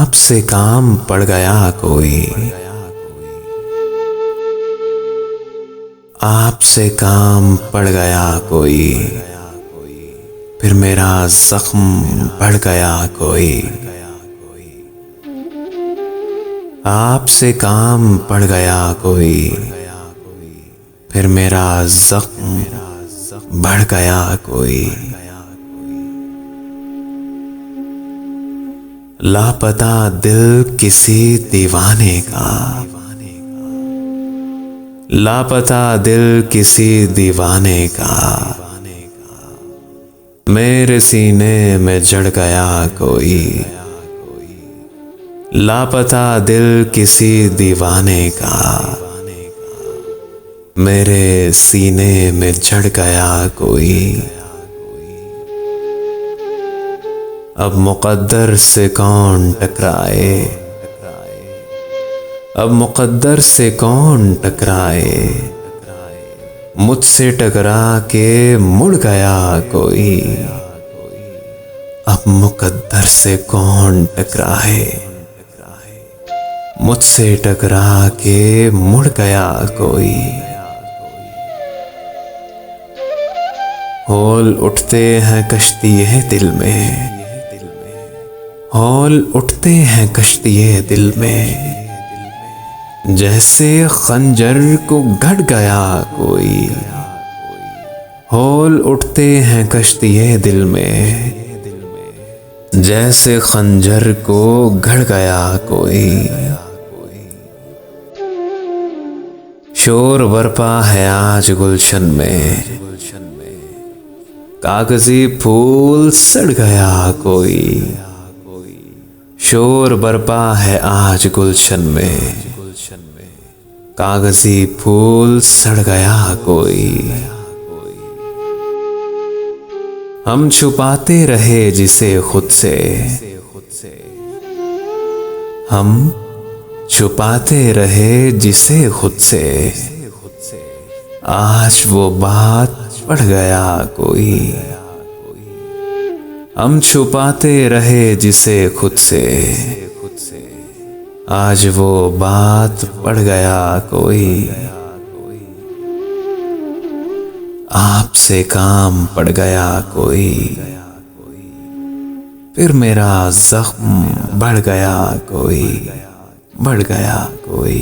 आपसे काम पड़ गया कोई, आपसे काम पड़ गया कोई, फिर मेरा जख्म बढ़ गया कोई। आपसे काम पड़ गया कोई, फिर मेरा जख्म बढ़ गया कोई। लापता दिल किसी दीवाने का, लापता दिल किसी दीवाने का, मेरे सीने में जड़ गया कोई। लापता दिल किसी दीवाने का, मेरे सीने में जड़ गया कोई। अब मुक़द्दर से कौन टकराए, अब मुक़द्दर से कौन टकराए, मुझसे टकरा के मुड़ गया कोई। अब मुक़द्दर से कौन टकराए, मुझसे टकरा के मुड़ गया कोई। हौल उठते हैं कश्तिये दिल में, हौल उठते हैं कश्तिये दिल में, जैसे खंजर को गढ़ गया कोई। हौल उठते हैं कश्तिये दिल में, जैसे खंजर को गढ़ गया कोई। शोर बरपा है आज गुलशन में, कागजी फूल सड़ गया कोई। शोर बरपा है आज गुलशन में, कागजी फूल सड़ गया कोई। हम छुपाते रहे जिसे खुद से, हम छुपाते रहे जिसे खुद से, आज वो बात पड़ गया कोई। हम छुपाते रहे जिसे खुद से, आज वो बात पड़ गया कोई। आपसे काम पड़ गया कोई, फिर मेरा जख्म बढ़ गया कोई, बढ़ गया कोई।